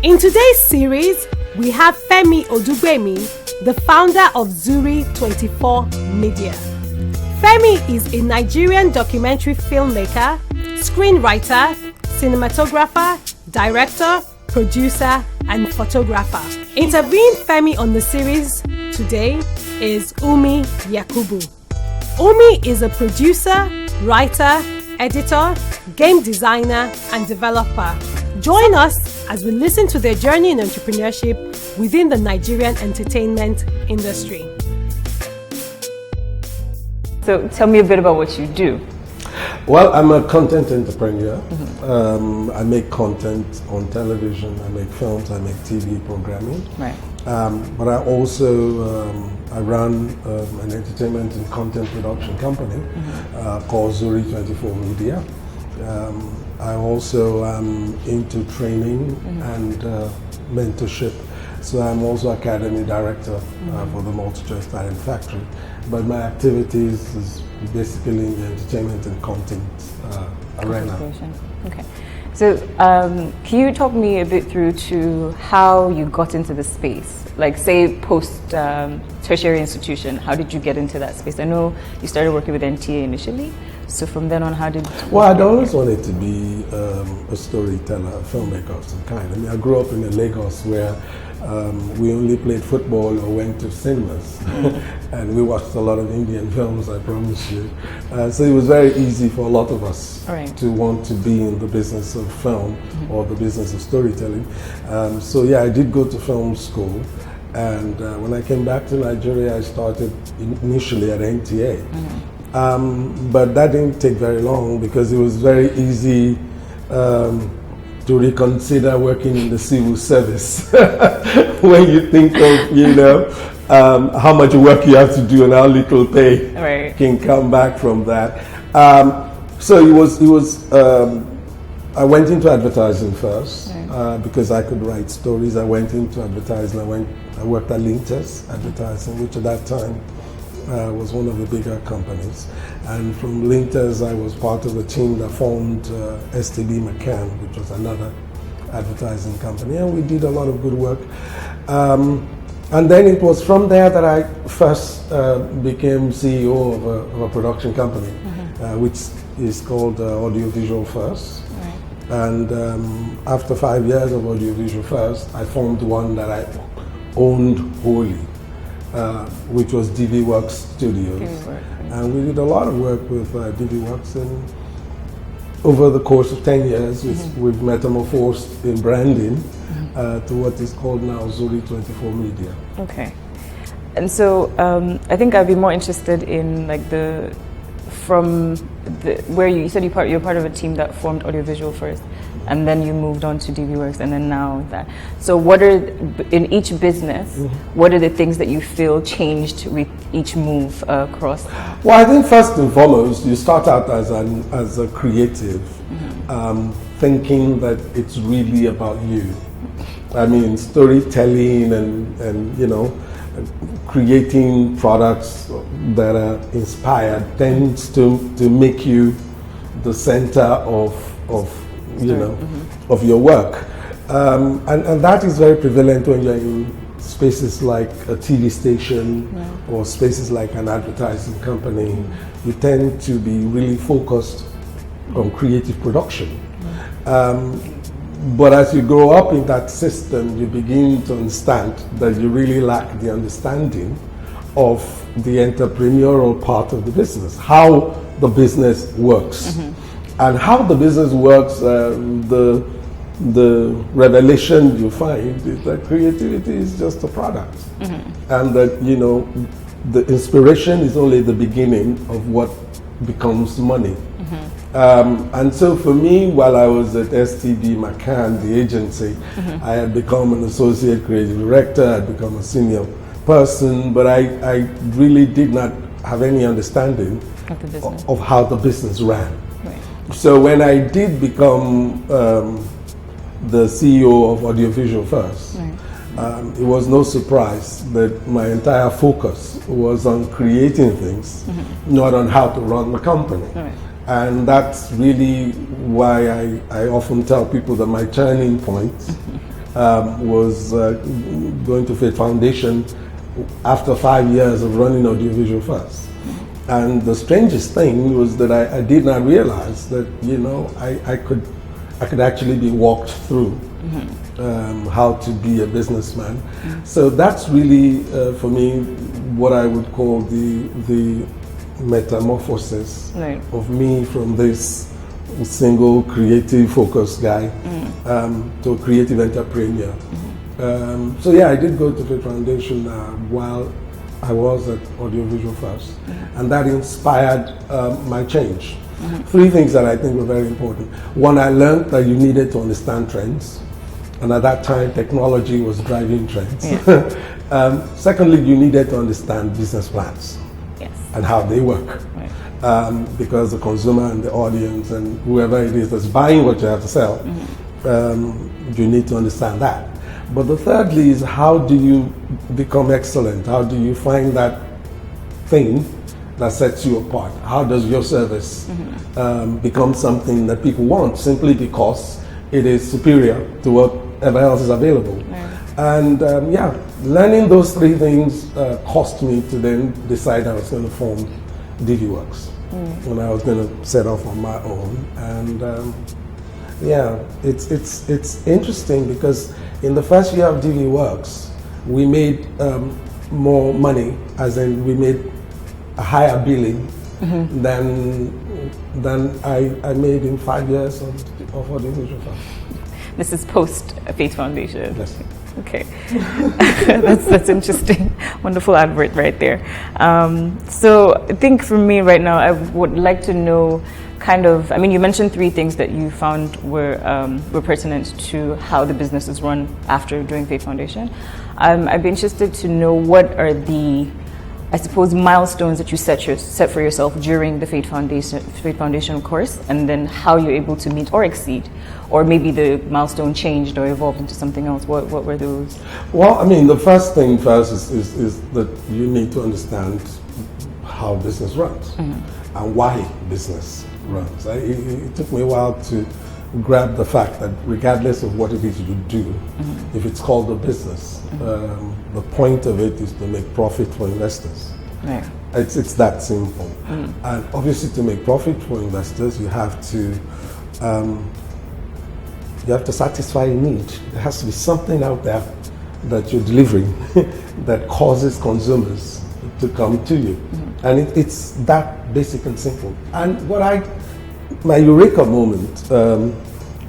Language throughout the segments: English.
In today's series, we have Femi Odugbemi, the founder of Zuri 24 Media. Femi is a Nigerian documentary filmmaker, screenwriter, cinematographer, director, producer, and photographer. Interviewing Femi on the series today is Ummi Yakubu. Ummi is a producer, writer, editor, game designer, and developer. Join us as we listen to their journey in entrepreneurship within the Nigerian entertainment industry. So tell me a bit about what you do. Well, I'm a content entrepreneur. I make content on television, I make films, I make TV programming. Right. But I also I run an entertainment and content production company called Zuri 24 Media. I also am into training and mentorship. So I'm also Academy Director for the Multichoice Talent Factory. But my activities is basically in the entertainment and content arena. Okay. So can you talk me a bit through to how you got into the space? Like say post tertiary institution, how did you get into that space? I know you started working with NTA initially. So from then on, how did you... Well, I'd always wanted to be a storyteller, a filmmaker of some kind. I mean, I grew up in Lagos where we only played football or went to cinemas. And we watched a lot of Indian films, I promise you. So it was very easy for a lot of us to want to be in the business of film or the business of storytelling. So yeah, I did go to film school. And when I came back to Nigeria, I started initially at NTA. But that didn't take very long because it was very easy to reconsider working in the civil service when you think of, how much work you have to do and how little pay can come back from that. So it was I went into advertising first because I could write stories. I went into advertising. I worked at Linters Advertising, which at that time was one of the bigger companies. And from Linters, I was part of a team that formed STB McCann, which was another advertising company. And we did a lot of good work. And then it was from there that I first became CEO of a production company, which is called Audiovisual First. And after 5 years of Audiovisual First, I formed one that I owned wholly. Which was DV Works Studios. And we did a lot of work with DV Works, and over the course of 10 years, we've metamorphosed in branding to what is called now Zuri 24 Media. Okay. And so I think I'd be more interested in like where you said you're part of a team that formed Audiovisual First, and then you moved on to DV Works, and then now that. So what are, in each business, what are the things that you feel changed with each move across? Well, I think first and foremost, you start out as a creative, thinking that it's really about you. I mean, storytelling and creating products that are inspired tends to make you the center of your work, and that is very prevalent when you're in spaces like a TV station or spaces like an advertising company. You tend to be really focused on creative production. But as you grow up in that system, you begin to understand that you really lack the understanding of the entrepreneurial part of the business, how the business works. And how the business works, the revelation you find is that creativity is just a product. And that, the inspiration is only the beginning of what becomes money. And so for me, while I was at STB McCann, the agency, I had become an associate creative director, I had become a senior person, but I really did not have any understanding of how the business ran. So when I did become the CEO of Audiovisual First, it was no surprise that my entire focus was on creating things, not on how to run the company. And that's really why I often tell people that my turning point was going to Faith Foundation after 5 years of running audiovisual first. And the strangest thing was that I did not realize that, you know, I could actually be walked through how to be a businessman. So that's really, for me, what I would call the metamorphosis of me from this single creative focused guy to a creative entrepreneur. So yeah, I did go to the foundation while I was at Audiovisual First, and that inspired my change. 3 things that I think were very important. One, I learned that you needed to understand trends, and at that time technology was driving trends. Secondly, you needed to understand business plans and how they work. Because the consumer and the audience and whoever it is that's buying what you have to sell, you need to understand that. But the thirdly is, how do you become excellent? How do you find that thing that sets you apart? How does your service become something that people want simply because it is superior to whatever else is available? And learning those 3 things cost me to then decide I was going to form DVWorks when I was going to set off on my own. And it's interesting because in the first year of DVWorks, we made more money, as in we made a higher billing than I made in 5 years of audiovisual film. This is post Faith Foundation. Yes. Okay, that's interesting. Wonderful advert right there. So I think for me right now, I would like to know kind of, I mean, you mentioned 3 things that you found were pertinent to how the business is run after doing Faith Foundation. I'd be interested to know what are the, I suppose, milestones that you set for yourself during the Faith Foundation course, and then how you're able to meet or exceed, or maybe the milestone changed or evolved into something else. What were those? Well, I mean, the first thing first is that you need to understand how business runs and why business runs. It took me a while to grab the fact that regardless of what it is you do, if it's called a business, the point of it is to make profit for investors. Right. It's that simple. And obviously, to make profit for investors, you have to satisfy a need. There has to be something out there that you're delivering that causes consumers to come to you. And it's that basic and simple. And my eureka moment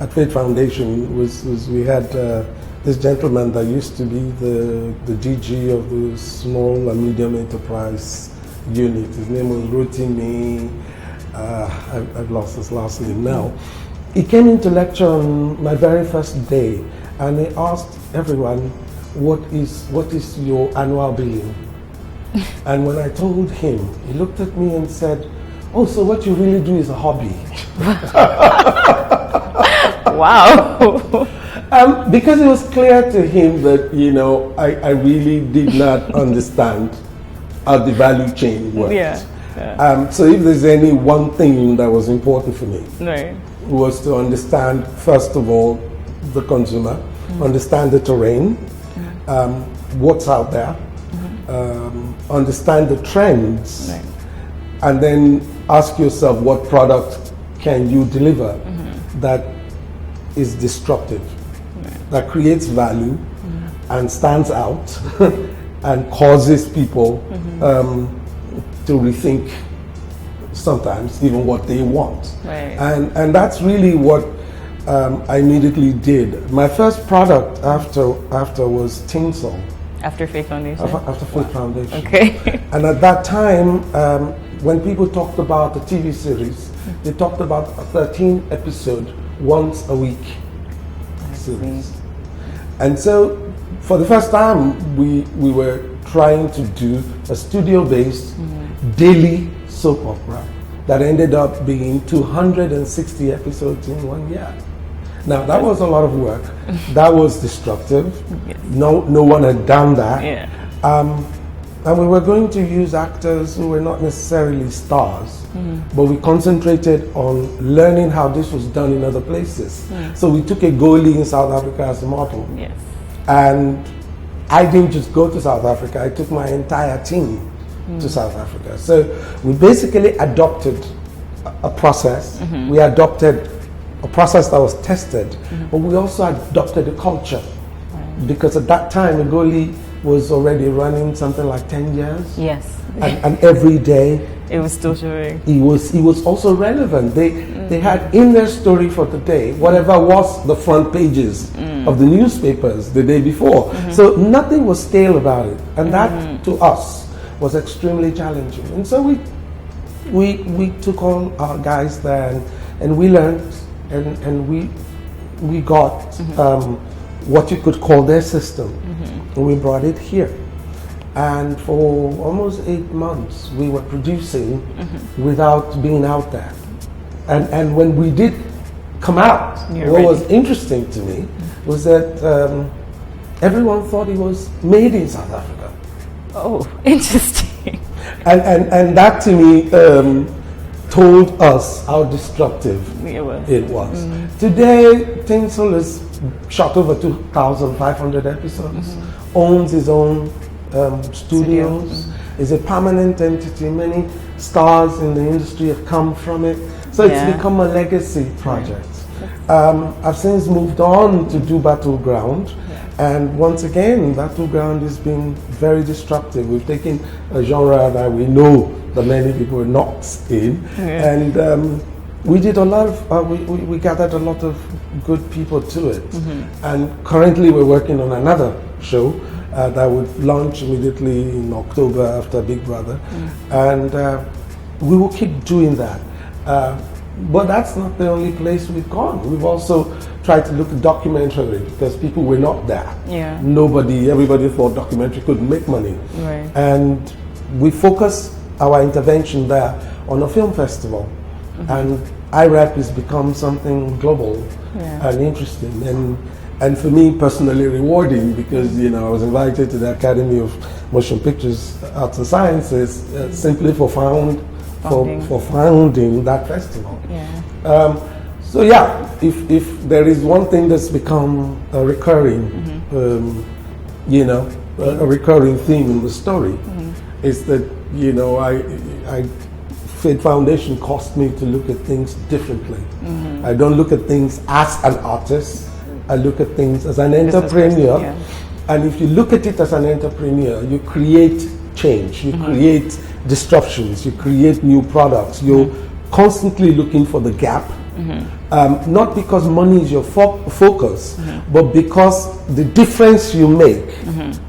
at Faith Foundation was we had this gentleman that used to be the DG of the small and medium enterprise unit. His name was Rotimi. I've lost his last name now. He came into lecture on my very first day, and he asked everyone, what is your annual billing? And when I told him, he looked at me and said, oh, so what you really do is a hobby. Wow. Because it was clear to him that, you know, I really did not understand how the value chain worked. So if there's any one thing that was important for me, was to understand, first of all, the consumer, understand the terrain, what's out there, understand the trends, and then ask yourself what product can you deliver that is disruptive, that creates value and stands out and causes people to rethink sometimes even what they want. And that's really what I immediately did. My first product after was Tinsel. After Faith Foundation? After Faith Foundation. Okay. And at that time, when people talked about the TV series, they talked about a 13-episode, once a week series. And so, for the first time, we were trying to do a studio-based daily soap opera that ended up being 260 episodes in 1 year. Now, that was a lot of work. That was destructive. No one had done that. And we were going to use actors who were not necessarily stars, but we concentrated on learning how this was done in other places. So we took a goalie in South Africa as a model. Yes. And I didn't just go to South Africa, I took my entire team to South Africa. So we basically adopted a process. We adopted a process that was tested, but we also adopted a culture. Because at that time, a goalie was already running something like 10 years. Yes. And every day, It was still showing. he was also relevant. They had in their story for the day whatever was the front pages of the newspapers the day before. So nothing was stale about it, and that to us was extremely challenging. And so we took all our guys there, and we learned, and we got what you could call their system, and we brought it here. And for almost 8 months, we were producing without being out there. And when we did come out, what was interesting to me was that everyone thought it was made in South Africa. Oh, interesting. And that to me told us how destructive It was. Today, Tinsel is shot over 2,500 episodes, owns his own studios, is a permanent entity. Many stars in the industry have come from it. So it's become a legacy project. I've since moved on to do Battleground. And once again, Battleground has been very disruptive. We've taken a genre that we know that many people are not in. And we did a lot of, we gathered a lot of good people to it. And currently we're working on another show that would launch immediately in October after Big Brother. And we will keep doing that. But that's not the only place we've gone. We've also tried to look at documentary because people were not there. Everybody thought documentary could make money. And we focused our intervention there on a film festival. And IRAP has become something global and interesting. And for me personally rewarding because I was invited to the Academy of Motion Pictures Arts and Sciences simply for founding that festival. So if there is one thing that's become a recurring, a recurring theme in the story, is that Fate Foundation caused me to look at things differently. I don't look at things as an artist. I look at things as an entrepreneur. And if you look at it as an entrepreneur, you create change, you create disruptions, you create new products. You're constantly looking for the gap. Not because money is your focus, but because the difference you make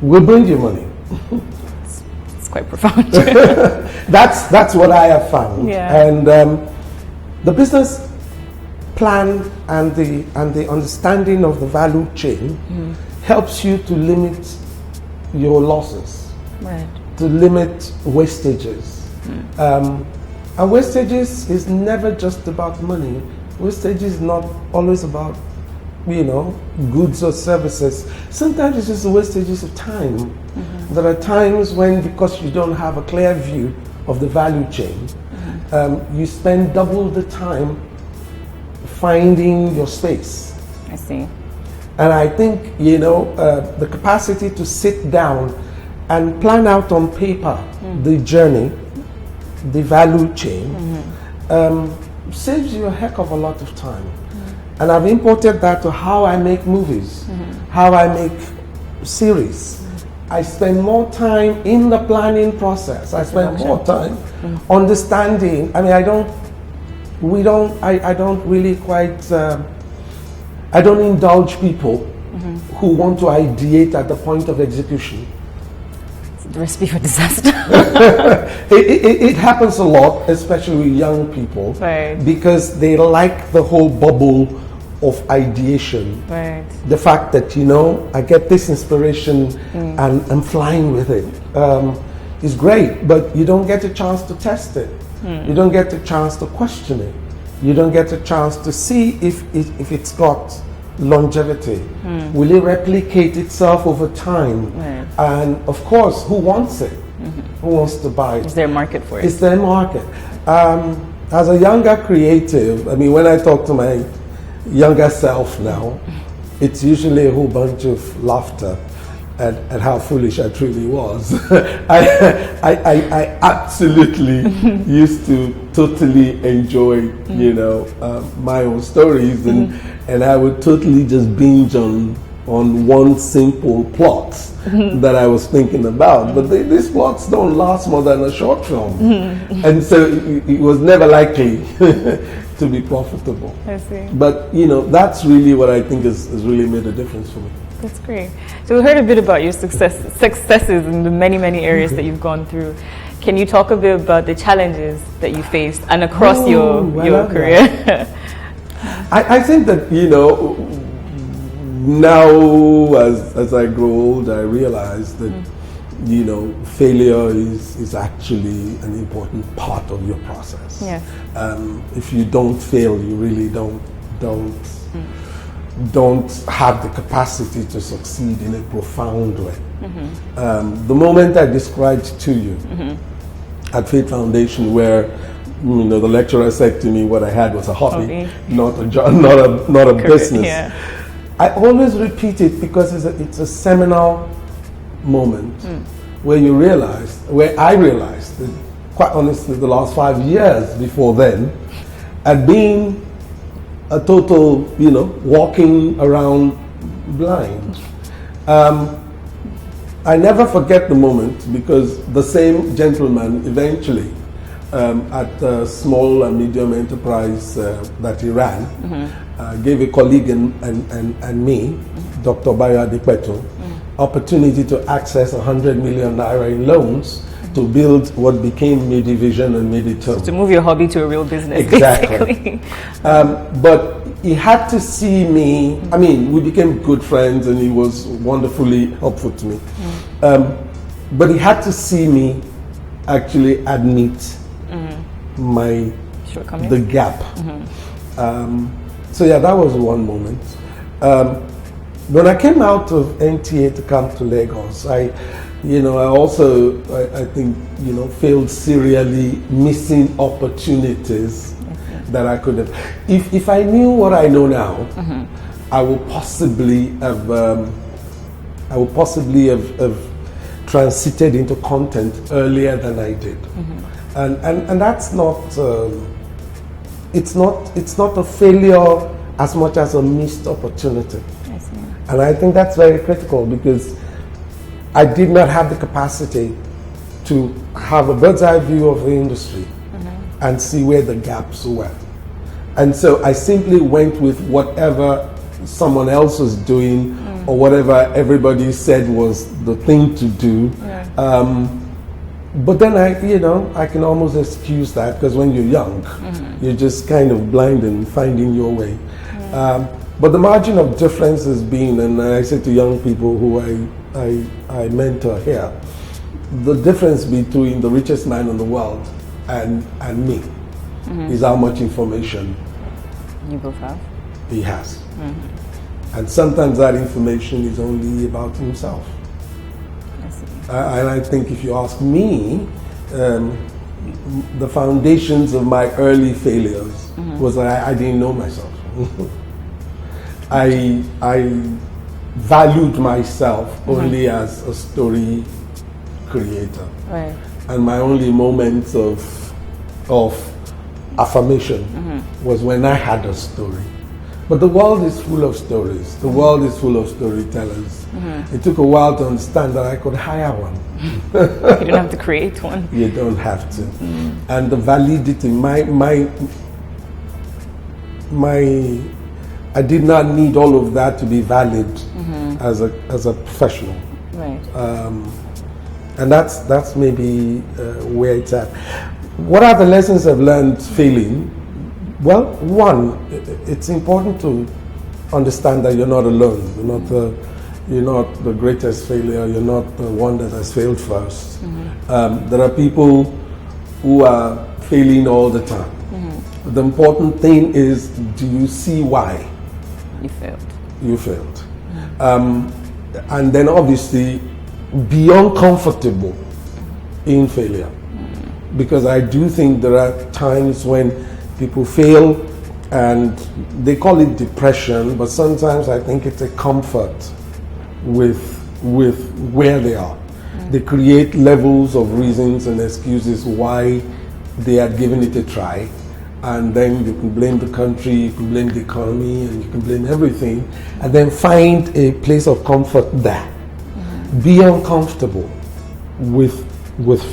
will bring you money. It's quite profound. That's what I have found. And the business plan and the understanding of the value chain helps you to limit your losses, to limit wastages. And wastages is never just about money. Wastage is not always about, goods or services. Sometimes it's just wastages of time. There are times when, because you don't have a clear view of the value chain, you spend double the time finding your space. I see. And I think, the capacity to sit down and plan out on paper the journey, the value chain, saves you a heck of a lot of time. And I've imported that to how I make movies, how I make series. I spend more time in the planning process. I spend more time understanding. I mean, I don't really quite, I don't indulge people who want to ideate at the point of execution. The recipe for disaster. It happens a lot, especially with young people, because they like the whole bubble of ideation. The fact that, I get this inspiration and I'm flying with it is great, but you don't get a chance to test it. You don't get a chance to question it. You don't get a chance to see if it's got longevity. Will it replicate itself over time? And of course, who wants it? Who wants to buy it? Is there a market for it? Is there a market? As a younger creative, I mean, when I talk to my younger self now, it's usually a whole bunch of laughter at how foolish I truly was. I absolutely used to totally enjoy, my own stories, and I would totally just binge on one simple plot that I was thinking about. But these plots don't last more than a short film, and so it was never likely to be profitable. I see. But that's really what I think has really made a difference for me. That's great. So we heard a bit about your successes in the many areas that you've gone through. Can you talk a bit about the challenges that you faced and across your career? I think that now as I grow old, I realize that failure is actually an important part of your process. Yes. If you don't fail, you really don't have the capacity to succeed in a profound way. The moment I described to you at Faith Foundation, where the lecturer said to me what I had was a hobby. Not a job, not a business. Yeah. I always repeat it because it's a seminal moment where I realized that, quite honestly, the last 5 years before then, I'd been a total, walking around blind. I never forget the moment because the same gentleman eventually at a small and medium enterprise that he ran gave a colleague and me, Dr. Bayo Adepeto, opportunity to access 100 million naira in loans to build what became Medivision and Mediterm. So to move your hobby to a real business, exactly. But he had to see me. I mean, we became good friends, and he was wonderfully helpful to me. But he had to see me actually admit the gap. So yeah, that was one moment. When I came out of NTA to come to Lagos, I think, failed serially, missing opportunities that I could have. If I knew what I know now, I would possibly have transited into content earlier than I did. And that's not, it's not a failure as much as a missed opportunity. I see. And I think that's very critical because I did not have the capacity to have a bird's eye view of the industry and see where the gaps were. And so I simply went with whatever someone else was doing or whatever everybody said was the thing to do. But then I can almost excuse that because when you're young, you're just kind of blind and finding your way. But the margin of difference has been, and I say to young people who I mentor here, the difference between the richest man in the world and me is how much information you both have. He has. And sometimes that information is only about himself. I see. And I think if you ask me, the foundations of my early failures was that I didn't know myself. I valued myself only as a story creator. Right. And my only moments of affirmation was when I had a story. But the world is full of stories. The world is full of storytellers. It took a while to understand that I could hire one. You don't have to create one. You don't have to. And the validity, I did not need all of that to be valid as a professional. Right. And that's maybe where it's at. What are the lessons I've learned failing? Well, one, it's important to understand that you're not alone. You're not the greatest failure. You're not the one that has failed first. There are people who are failing all the time. The important thing is, do you see why you failed? You failed. And then obviously be uncomfortable in failure. Because I do think there are times when people fail and they call it depression, but sometimes I think it's a comfort with where they are. They create levels of reasons and excuses why they are giving it a try, and then you can blame the country, you can blame the economy, and you can blame everything, and then find a place of comfort there. Be uncomfortable with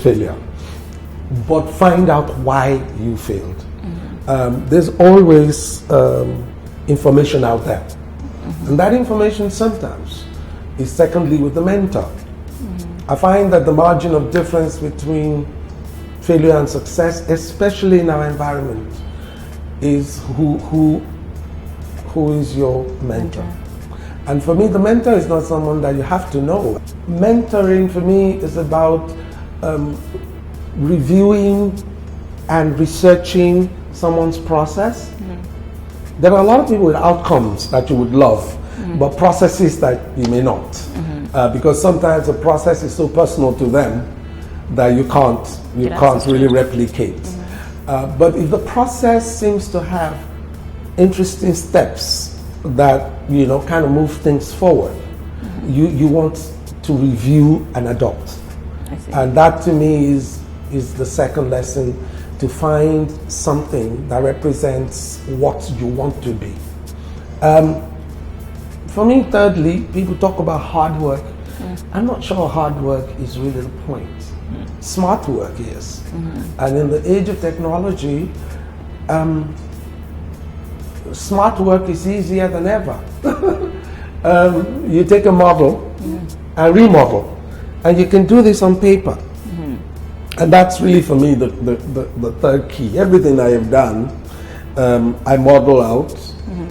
failure, but find out why you failed. There's always information out there, and that information sometimes is secondly with the mentor. I find that the margin of difference between failure and success, especially in our environment, is who is your mentor. And for me, the mentor is not someone that you have to know. Mentoring for me is about reviewing and researching someone's process. There are a lot of people with outcomes that you would love, but processes that you may not. Because sometimes the process is so personal to them that you can't really replicate. But if the process seems to have interesting steps that kind of move things forward, you want to review and adopt. And that to me is the second lesson, to find something that represents what you want to be. For me, thirdly, people talk about hard work. I'm not sure hard work is really the point. Smart work is. And in the age of technology, smart work is easier than ever. You take a model and remodel, and you can do this on paper. And that's really, for me, the third key. Everything I have done, I model out,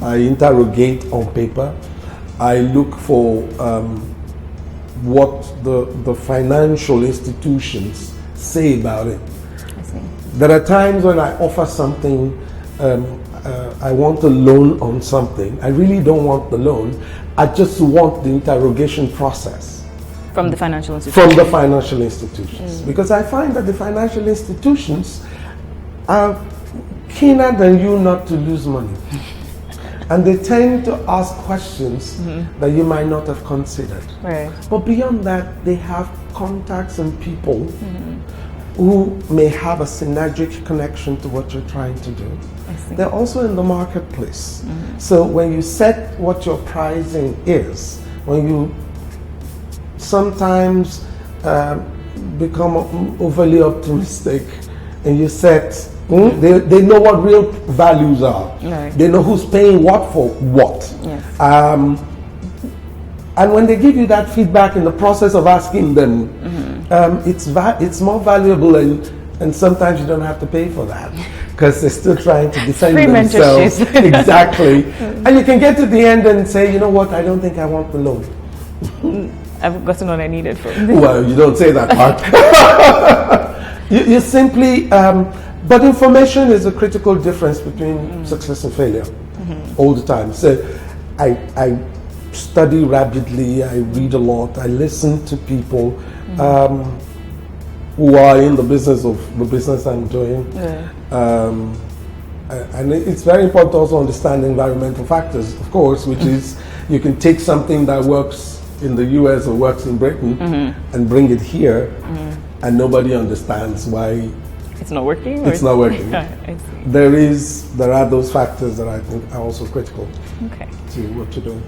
I interrogate on paper, I look for what the financial institutions say about it. I see. There are times when I offer something, I want a loan on something. I really don't want the loan, I just want the interrogation process. From the financial institutions? From the financial institutions. Because I find that the financial institutions are keener than you not to lose money. And they tend to ask questions that you might not have considered. Right. But beyond that, they have contacts and people who may have a synergic connection to what you're trying to do. They're also in the marketplace. So when you set what your pricing is, when you sometimes become overly optimistic and you set, they know what real values are. Right. They know who's paying what for what. Yes. And when they give you that feedback in the process of asking them, it's more valuable, and sometimes you don't have to pay for that because they're still trying to defend themselves. Exactly. And you can get to the end and say, you know what, I don't think I want the loan. I've gotten what I needed from this. Well, you don't say that part. you simply, but information is a critical difference between success and failure all the time. So I study rapidly, I read a lot, I listen to people who are in the business I'm doing. And it's very important to also understand environmental factors, of course, which is you can take something that works in the US or works in Britain and bring it here, and nobody understands why it's not working. It's not working. I see. There are those factors that I think are also critical to what you're doing.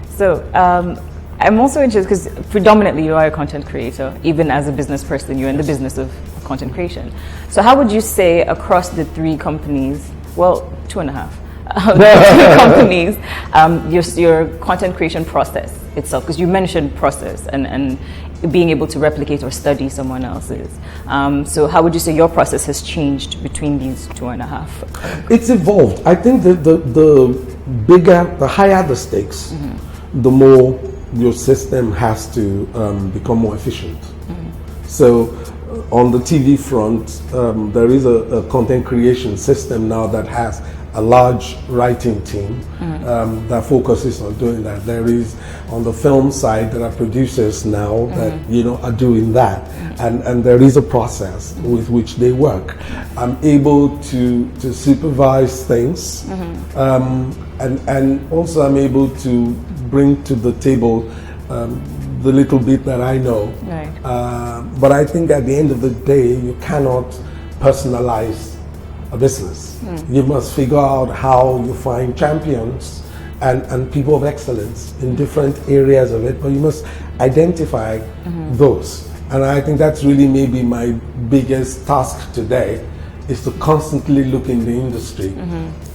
So I'm also interested because predominantly you are a content creator. Even as a business person, you're in the business of content creation. So how would you say across the three companies, well, 2.5, companies, your content creation process itself, because you mentioned process and being able to replicate or study someone else's. So how would you say your process has changed between these 2.5? It's evolved. I think the higher the stakes, the more your system has to become more efficient. So on the TV front, there is a content creation system now that has a large writing team that focuses on doing that. There is, on the film side, there are producers now that are doing that, and there is a process with which they work. I'm able to supervise things, and also I'm able to bring to the table the little bit that I know. Right. But I think at the end of the day, you cannot personalize a business. You must figure out how you find champions and people of excellence in different areas of it, but you must identify those. And I think that's really maybe my biggest task today, is to constantly look in the industry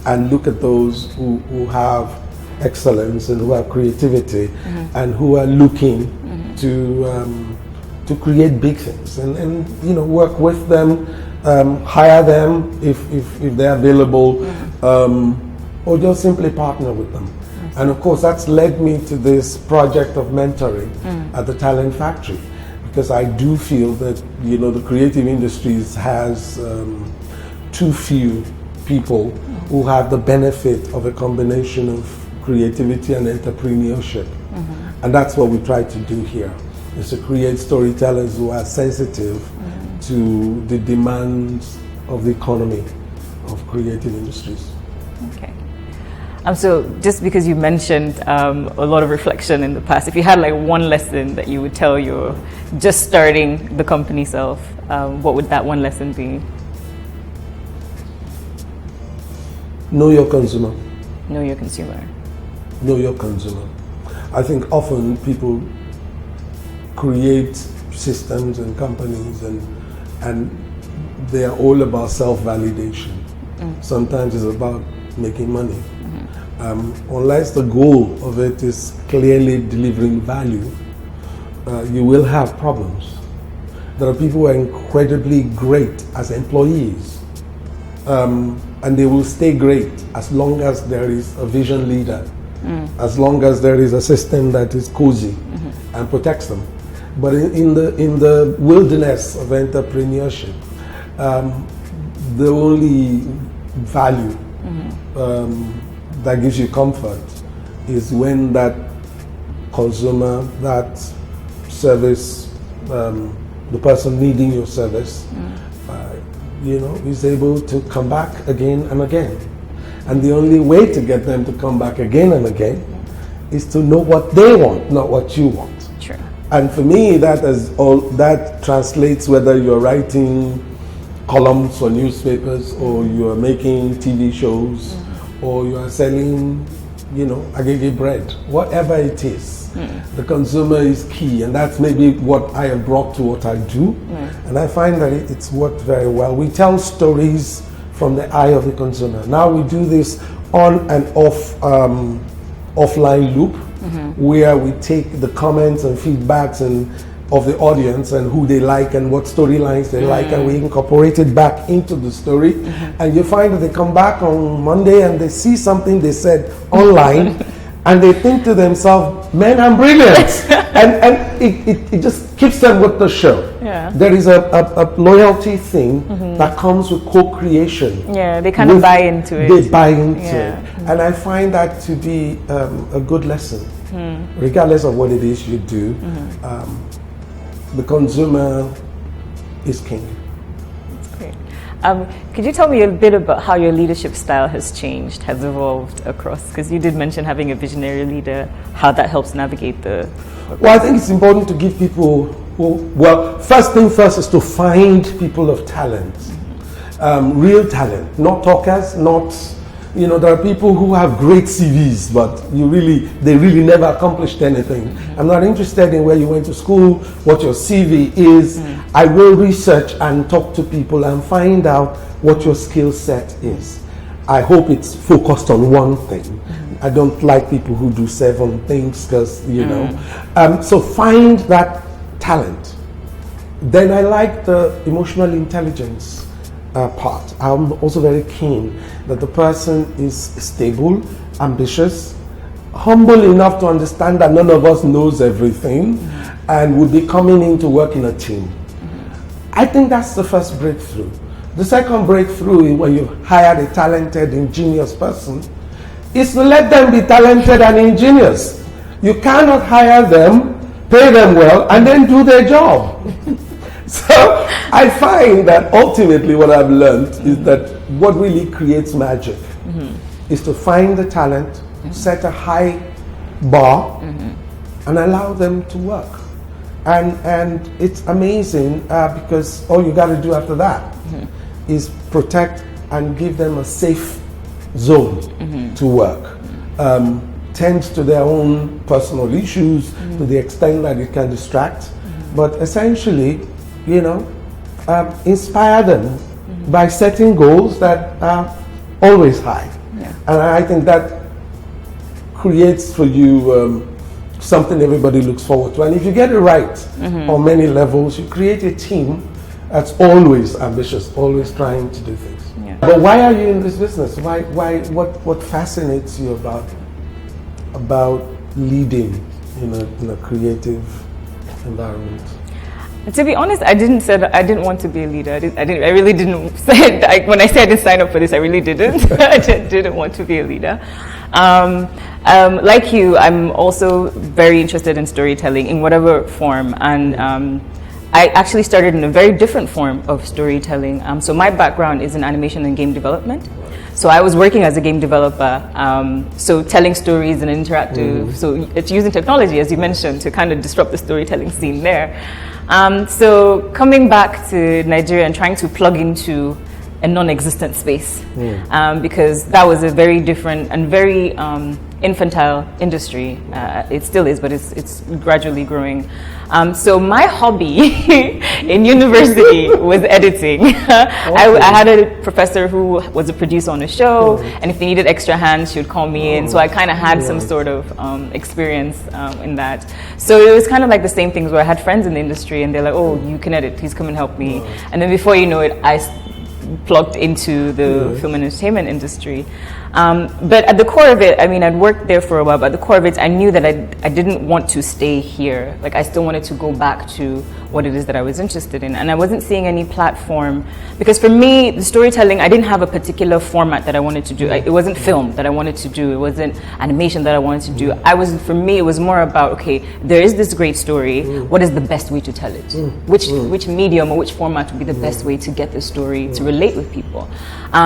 and look at those who have excellence and who have creativity and who are looking to create big things, and work with them, hire them if they're available, or just simply partner with them. And of course, that's led me to this project of mentoring at the Talent Factory, because I do feel that the creative industries has too few people who have the benefit of a combination of creativity and entrepreneurship. And that's what we try to do here, is to create storytellers who are sensitive to the demands of the economy of creative industries. Okay. So just because you mentioned a lot of reflection in the past, if you had like one lesson that you would tell your just starting the company self, what would that one lesson be? Know your consumer. Know your consumer. Know your consumer. I think often people create systems and companies and they are all about self-validation. Sometimes it's about making money. Unless the goal of it is clearly delivering value, you will have problems. There are people who are incredibly great as employees, and they will stay great as long as there is a vision leader, as long as there is a system that is cozy and protects them. But in the wilderness of entrepreneurship, the only value that gives you comfort is when that consumer, that service, the person needing your service, is able to come back again and again. And the only way to get them to come back again and again is to know what they want, not what you want. Sure. And for me, that translates whether you're writing columns for newspapers, or you are making TV shows, or you are selling, agege bread, whatever it is. The consumer is key, and that's maybe what I have brought to what I do. And I find that it's worked very well. We tell stories from the eye of the consumer. Now we do this on and off offline loop, where we take the comments and feedbacks of the audience and who they like and what storylines they like, and we incorporate it back into the story. And you find that they come back on Monday and they see something they said online and they think to themselves, man, I'm brilliant. and it just keeps them with the show. Yeah. There is a loyalty thing that comes with co-creation. Yeah, they kind of buy into it. They buy into it. And I find that to be a good lesson. Regardless of what it is you do, the consumer is king. That's great. Could you tell me a bit about how your leadership style has changed, has evolved across? Because you did mention having a visionary leader, how that helps navigate the... Well, I think it's important to give people first thing first is to find people of talent, real talent, not talkers, not... there are people who have great CVs, but they really never accomplished anything. I'm not interested in where you went to school, what your CV is. I will research and talk to people and find out what your skill set is. I hope it's focused on one thing. I don't like people who do 7 things because, so find that talent. Then I like the emotional intelligence part. I'm also very keen that the person is stable, ambitious, humble enough to understand that none of us knows everything, and would be coming in to work in a team. I think that's the first breakthrough. The second breakthrough when you hired a talented, ingenious person is to let them be talented and ingenious. You cannot hire them, pay them well, and then do their job. So I find that ultimately what I've learned is that what really creates magic is to find the talent, set a high bar, and allow them to work. And it's amazing because all you got to do after that is protect and give them a safe zone to work. Tend to their own personal issues to the extent that it can distract, but essentially, you know, inspire them by setting goals that are always high. And I think that creates for you something everybody looks forward to. And if you get it right on many levels, you create a team that's always ambitious, always trying to do things. But why are you in this business? What fascinates you about leading in a creative environment? To be honest, I didn't want to be a leader. I really didn't say it. When I said I didn't sign up for this, I really didn't. I didn't want to be a leader. Like you, I'm also very interested in storytelling in whatever form, and I actually started in a very different form of storytelling. So my background is in animation and game development. So I was working as a game developer, so telling stories and interactive. So it's using technology, as you mentioned, to kind of disrupt the storytelling scene there. So coming back to Nigeria and trying to plug into a non-existent space, because that was a very different and very infantile industry. It still is, but it's gradually growing. So my hobby in university was editing. I had a professor who was a producer on a show, and if they needed extra hands, she would call me in. So I kind of had some sort of experience in that. So it was kind of like the same things where I had friends in the industry, and they're like, "Oh, you can edit, please come and help me." And then before you know it, I plugged into the film and entertainment industry. But at the core of it, I mean, I'd worked there for a while, but at the core of it, I knew that I didn't want to stay here. Like, I still wanted to go back to what it is that I was interested in. And I wasn't seeing any platform, because for me, the storytelling, I didn't have a particular format that I wanted to do. It wasn't film that I wanted to do. It wasn't animation that I wanted to do. For me, it was more about, okay, there is this great story. What is the best way to tell it? Which medium or which format would be the best way to get the story to relate with people?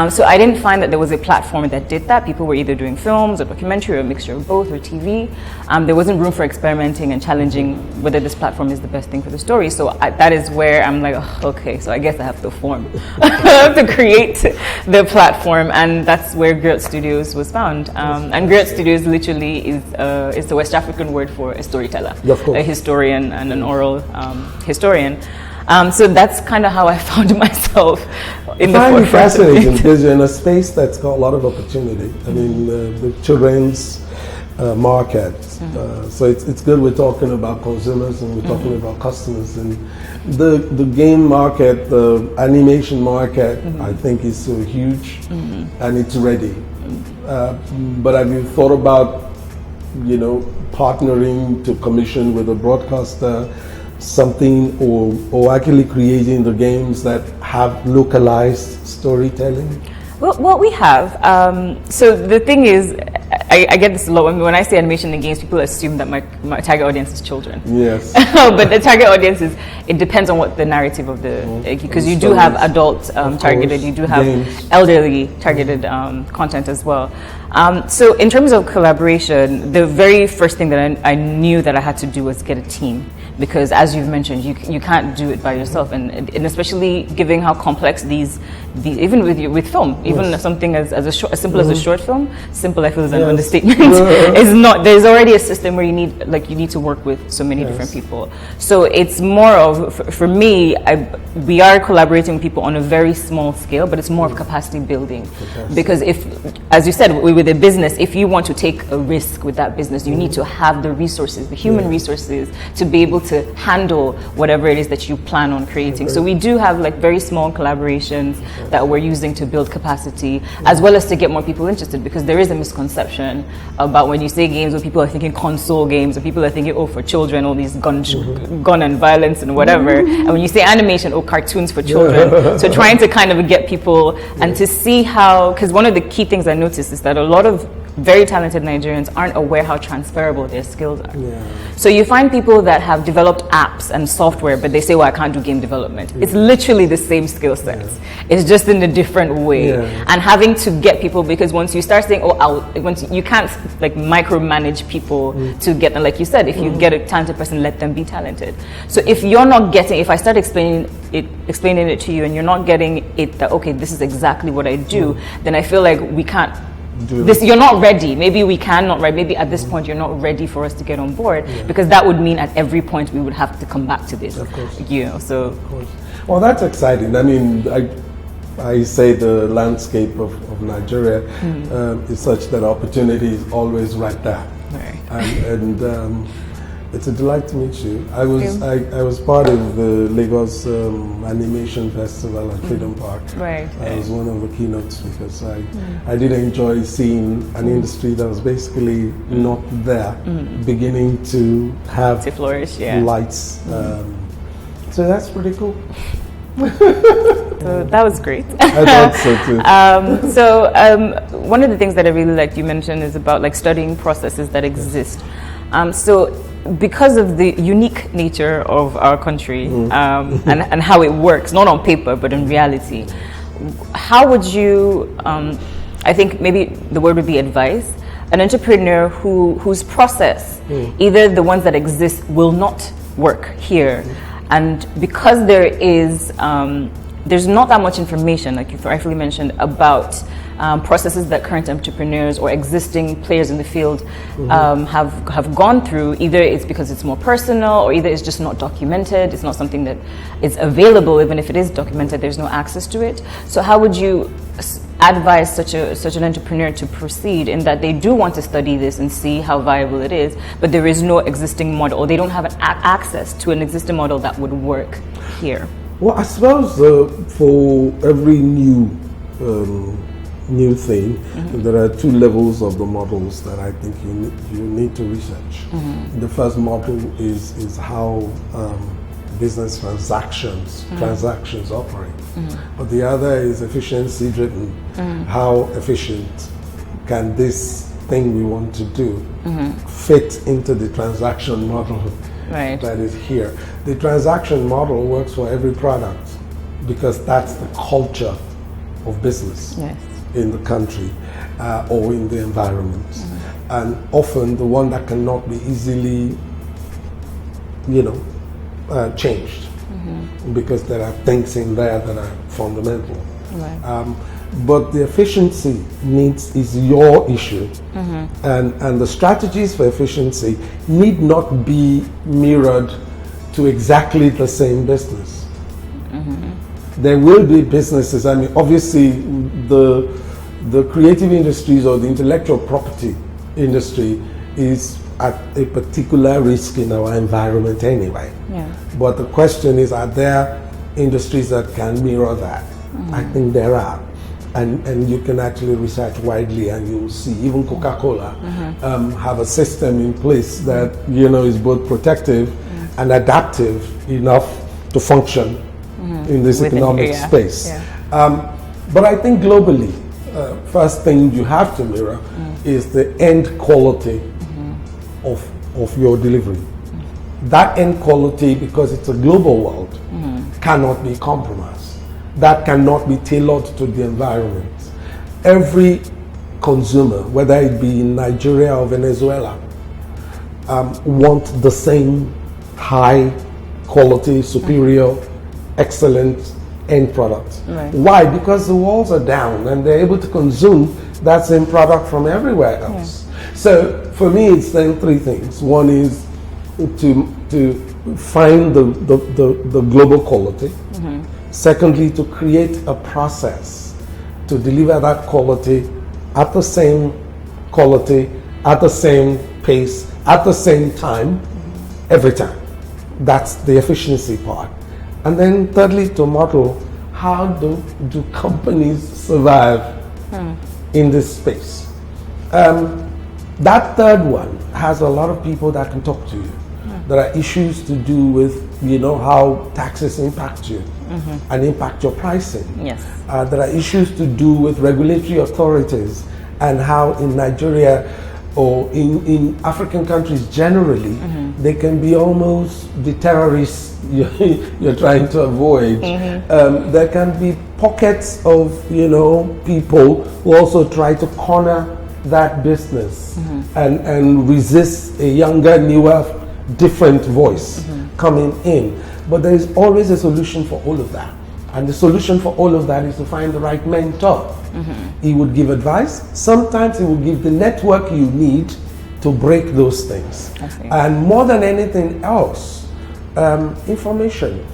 So I didn't find that there was a platform that did that. People were either doing films or documentary or a mixture of both, or TV. There wasn't room for experimenting and challenging whether this platform is the best thing for the story. So that is where I'm like, oh, okay, so I guess I have to form, to create the platform, and that's where Griot Studios was found. And Griot Studios literally is the West African word for a storyteller, a historian and an oral historian. So that's kind of how I found myself in the forefront. Fascinating because you're in a space that's got a lot of opportunity. I mean, the children's market. So it's good we're talking about consumers and we're talking about customers. And the game market, the animation market, I think is so huge and it's ready. But have you thought about, partnering to commission with a broadcaster, something or actually creating the games that have localized storytelling? Well, we have. So the thing is, I get this a lot. When I say animation and games, people assume that my target audience is children. Yes. But the target audience it depends on what the narrative of because you do have adult targeted, you do have elderly targeted content as well. So in terms of collaboration, the very first thing that I knew that I had to do was get a team. Because as you've mentioned, you can't do it by yourself, and especially given how complex these even with film, even something as simple as a short film, simple I feel is an understatement. Is not. There's already a system where you need to work with so many different people. So it's more of for me, we are collaborating with people on a very small scale, but it's more of capacity building. Because if, as you said, with a business, if you want to take a risk with that business, you need to have the resources, the human resources, to be able to handle whatever it is that you plan on creating. So we do have very small collaborations that we're using to build capacity, as well as to get more people interested, because there is a misconception confusion about when you say games, where people are thinking console games, or people are thinking, oh, for children, all these gun and violence and whatever. And when you say animation, oh, cartoons for children. So trying to kind of get people and to see how, because one of the key things I noticed is that a lot of very talented Nigerians aren't aware how transferable their skills are. So you find people that have developed apps and software, but they say, well, I can't do game development. It's literally the same skill sets. It's just in a different way. And having to get people, because once you start saying, you can't like micromanage people to get them. Like you said, if you get a talented person, let them be talented. So if you're not getting, if I start explaining it to you and you're not getting it that, okay, this is exactly what I do, then I feel like we can't, you're not ready. Maybe we can not ready. Maybe at this point you're not ready for us to get on board, because that would mean at every point we would have to come back to this. Of course. So. Of course. Well, that's exciting. I mean, I say the landscape of Nigeria is such that opportunity is always right there. Right. And it's a delight to meet you. I was part of the Lagos Animation Festival at Freedom Park. Right. I was one of the keynote speakers. I did enjoy seeing an industry that was basically not there, beginning to have to flourish, lights. So that's pretty cool. So that was great. I thought so too. One of the things that I really liked you mentioned is about like studying processes that exist. So because of the unique nature of our country and how it works, not on paper but in reality, how would you, I think maybe the word would be advice, an entrepreneur whose process, either the ones that exist will not work here, and because there's not that much information, like you rightfully mentioned, about processes that current entrepreneurs or existing players in the field have gone through. Either it's because it's more personal, or either it's just not documented. It's not something that is available. Even if it is documented, there's no access to it. So how would you advise such an entrepreneur to proceed, in that they do want to study this and see how viable it is, but there is no existing model, or they don't have access to an existing model that would work here? Well, I suppose for every new thing, there are two levels of the models that I think you need to research. The first model is how business transactions operate. But the other is efficiency driven. How efficient can this thing we want to do fit into the transaction model that is here? The transaction model works for every product, because that's the culture of business in the country or in the environment. And often the one that cannot be easily, changed, because there are things in there that are fundamental. But the efficiency is your issue, and the strategies for efficiency need not be mirrored to exactly the same business. There will be businesses, I mean, obviously the creative industries or the intellectual property industry is at a particular risk in our environment anyway. But the question is, are there industries that can mirror that? I think there are. And you can actually research widely, and you'll see even Coca-Cola have a system in place that is both protective and adaptive enough to function in this economic space. But I think globally, first thing you have to mirror is the end quality of your delivery. That end quality, because it's a global world, cannot be compromised. That cannot be tailored to the environment. Every consumer, whether it be in Nigeria or Venezuela, want the same high quality, superior, excellent end product. Why? Because the walls are down and they're able to consume that same product from everywhere else. So for me, it's then three things. One is to find the global quality. Secondly, to create a process to deliver that quality at the same quality, at the same pace, at the same time, every time. That's the efficiency part. And then thirdly, to model how do companies survive in this space. That third one has a lot of people that can talk to you. There are issues to do with, how taxes impact you and impact your pricing. Yes. There are issues to do with regulatory authorities and how in Nigeria or in African countries generally, they can be almost the terrorists you're trying to avoid. There can be pockets of, people who also try to corner that business and resist a younger, newer, different voice coming in. But there is always a solution for all of that. And the solution for all of that is to find the right mentor. He would give advice. Sometimes he will give the network you need to break those things. And more than anything else, information.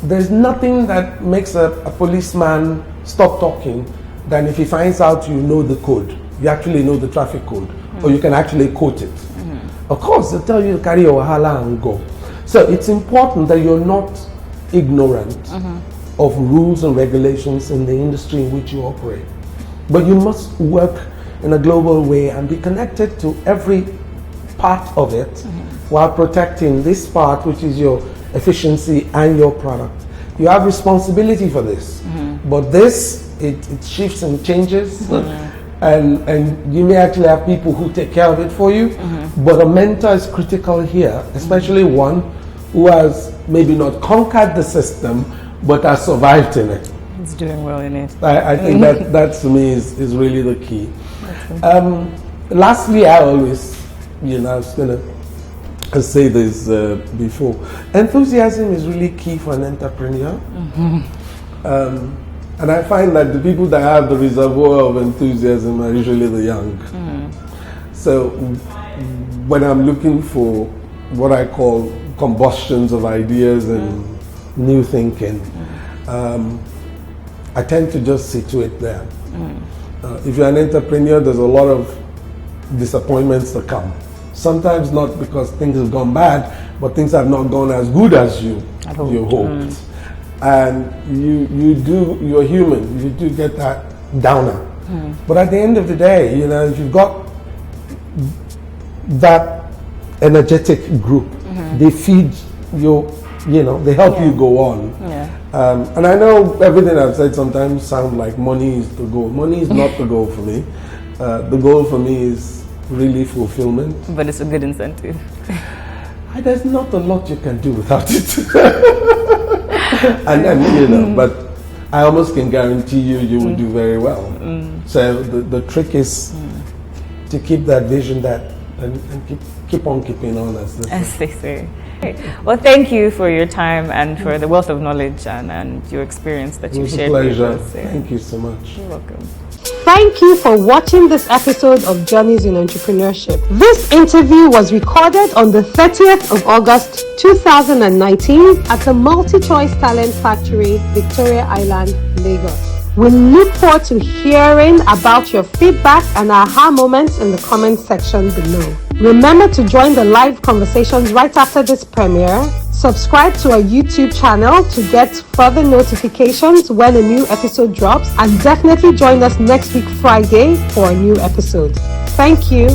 There's nothing that makes a policeman stop talking than if he finds out you know the code. You actually know the traffic code, or you can actually quote it. Of course, they'll tell you to carry your wahala and go. So it's important that you're not ignorant of rules and regulations in the industry in which you operate. But you must work in a global way and be connected to every part of it while protecting this part, which is your efficiency and your product. You have responsibility for this, but this, it shifts and changes. And you may actually have people who take care of it for you, but a mentor is critical here, especially one who has maybe not conquered the system, but has survived in it. He's doing well in it. I think that to me is really the key. Lastly, I always, I was going to say this before, enthusiasm is really key for an entrepreneur. And I find that the people that have the reservoir of enthusiasm are usually the young. So when I'm looking for what I call combustions of ideas and new thinking, I tend to just situate there. If you're an entrepreneur, there's a lot of disappointments to come. Sometimes not because things have gone bad, but things have not gone as good as you hoped. And you're human, you do get that downer. But at the end of the day, if you've got that energetic group, they feed you, they help you go on. And I know everything I've said sometimes sounds like money is the goal. Money is not the goal for me. The goal for me is really fulfillment. But it's a good incentive. There's not a lot you can do without it. and but I almost can guarantee you will do very well. So the trick is to keep that vision and keep on keeping on, as they say. Well, thank you for your time and for the wealth of knowledge and your experience that you shared with us. It was a pleasure. Thank you so much. You're welcome. Thank you for watching this episode of Journeys in Entrepreneurship. This interview was recorded on the 30th of August 2019 at the Multichoice Talent Factory, Victoria Island, Lagos. We look forward to hearing about your feedback and aha moments in the comment section below. Remember to join the live conversations right after this premiere. Subscribe to our YouTube channel to get further notifications when a new episode drops, and definitely join us next week Friday for a new episode. Thank you.